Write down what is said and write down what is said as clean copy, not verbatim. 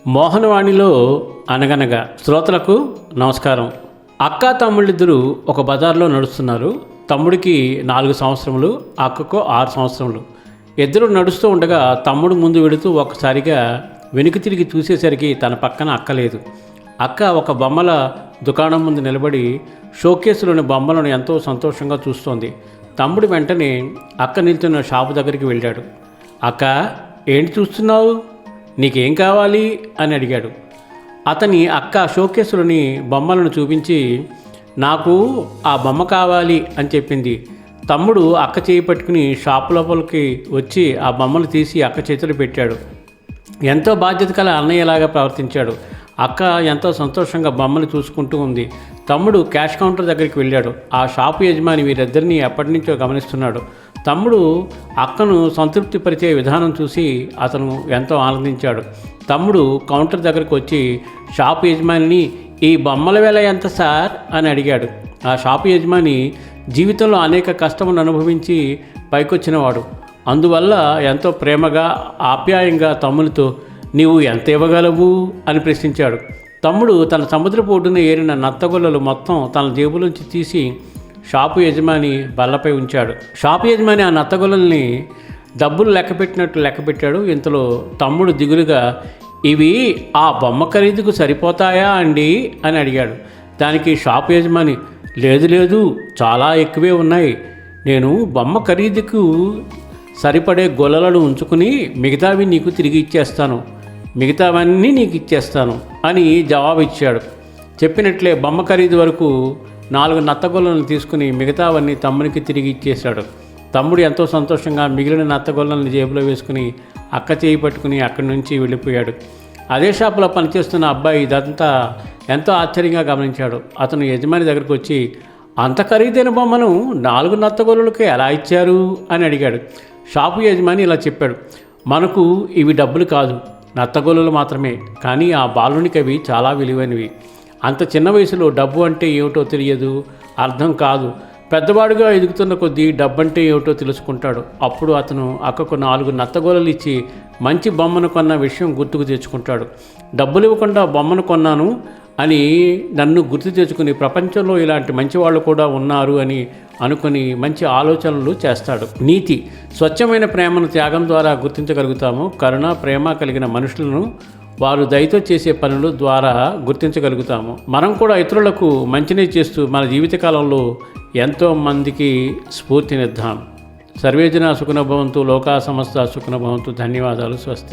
మోహనవాణిలో అనగనగా శ్రోతలకు నమస్కారం. అక్క తమ్ముళ్ళిద్దరూ ఒక బజార్లో నడుస్తున్నారు. తమ్ముడికి 4 సంవత్సరములు, అక్కకు 6 సంవత్సరములు. ఇద్దరు నడుస్తూ ఉండగా తమ్ముడు ముందు వెళుతూ ఒక్కసారిగా వెనుక తిరిగి చూసేసరికి తన పక్కన అక్క లేదు. అక్క ఒక బొమ్మల దుకాణం ముందు నిలబడి షోకేసులోని బొమ్మలను ఎంతో సంతోషంగా చూస్తోంది. తమ్ముడు వెంటనే అక్క నిల్చున్న షాపు దగ్గరికి వెళ్ళాడు. అక్క, ఏంటి చూస్తున్నావు? నీకేం కావాలి అని అడిగాడు. అతని అక్క షోకేసులోని బొమ్మలను చూపించి నాకు ఆ బొమ్మ కావాలి అని చెప్పింది. తమ్ముడు అక్క చేయి పట్టుకుని షాపు లోపలికి వచ్చి ఆ బొమ్మలు తీసి అక్క చేతులు పెట్టాడు. ఎంతో బాధ్యత గల అన్నయ్యలాగా ప్రవర్తించాడు. అక్క ఎంతో సంతోషంగా బొమ్మలు చూసుకుంటూ ఉంది. తమ్ముడు క్యాష్ కౌంటర్ దగ్గరికి వెళ్ళాడు. ఆ షాపు యజమాని వీరిద్దరినీ ఎప్పటి నుంచో గమనిస్తున్నాడు. తమ్ముడు అక్కను సంతృప్తిపరిచే విధానం చూసి అతను ఎంతో ఆనందించాడు. తమ్ముడు కౌంటర్ దగ్గరకు వచ్చి షాపు యజమానిని ఈ బొమ్మల వేల ఎంత సార్ అని అడిగాడు. ఆ షాపు యజమాని జీవితంలో అనేక కష్టమును అనుభవించి పైకొచ్చినవాడు. అందువల్ల ఎంతో ప్రేమగా ఆప్యాయంగా తమ్మునితో నీవు ఎంత ఇవ్వగలవు అని ప్రశ్నించాడు. తమ్ముడు తన సముద్రపు ఒడ్డున ఏరిన నత్తగొల్లలు మొత్తం తన జేబులోంచి తీసి షాపు యజమాని బల్లపై ఉంచాడు. షాపు యజమాని ఆ నత్తగొల్లల్ని డబ్బులు లెక్కపెట్టాడు. ఇంతలో తమ్ముడు దిగులుగా ఇవి ఆ బొమ్మ ఖరీదుకు సరిపోతాయా అండి అని అడిగాడు. దానికి షాపు యజమాని లేదు చాలా ఎక్కువే ఉన్నాయి. నేను బొమ్మ ఖరీదుకు సరిపడే గొల్లలను ఉంచుకుని మిగతావి నీకు తిరిగి ఇచ్చేస్తాను, మిగతావన్నీ నీకు ఇచ్చేస్తాను అని జవాబు ఇచ్చాడు. చెప్పినట్లే బొమ్మ ఖరీదు వరకు 4 నత్తగొల్లలను తీసుకుని మిగతావన్నీ తమ్మునికి తిరిగి ఇచ్చేశాడు. తమ్ముడు ఎంతో సంతోషంగా మిగిలిన నత్తగొల్లలను జేబులో వేసుకుని అక్క చేయి పట్టుకుని అక్కడి నుంచి వెళ్ళిపోయాడు. అదే షాపులో పనిచేస్తున్న అబ్బాయి ఇదంతా ఎంతో ఆశ్చర్యంగా గమనించాడు. అతను యజమాని దగ్గరకు వచ్చి అంత ఖరీదైన బొమ్మను 4 నత్తగొల్లలకి ఎలా ఇచ్చారు అని అడిగాడు. షాపు యజమాని ఇలా చెప్పాడు, మనకు ఇవి డబ్బులు కాదు, నత్తగొల్లలు మాత్రమే. కానీ ఆ బాలునికి అవి చాలా విలువైనవి. అంత చిన్న వయసులో డబ్బు అంటే ఏమిటో తెలియదు, అర్థం కాదు. పెద్దవాడుగా ఎదుగుతున్న కొద్దీ డబ్బంటే ఏమిటో తెలుసుకుంటాడు. అప్పుడు అతను అక్కకు 4 నత్తగొల్లలు ఇచ్చి మంచి బొమ్మను కొన్న విషయం గుర్తుకు తెచ్చుకుంటాడు. డబ్బులు ఇవ్వకుండా బొమ్మను కొన్నాను అని నన్ను గుర్తు తెచ్చుకుని ప్రపంచంలో ఇలాంటి మంచివాళ్ళు కూడా ఉన్నారు అని అనుకుని మంచి ఆలోచనలు చేస్తాడు. నీతి: స్వచ్ఛమైన ప్రేమను త్యాగం ద్వారా గుర్తించగలుగుతాము. కరుణ, ప్రేమ కలిగిన మనుషులను వారు దయతో చేసే పనుల ద్వారా గుర్తించగలుగుతాము. మనం కూడా ఇతరులకు మంచినే చేస్తూ మన జీవితకాలంలో ఎంతోమందికి స్ఫూర్తినిద్దాం. సర్వేజన సుఖినో భవంతు, లోకా సమస్త సుఖినో భవంతు. ధన్యవాదాలు. స్వస్తి.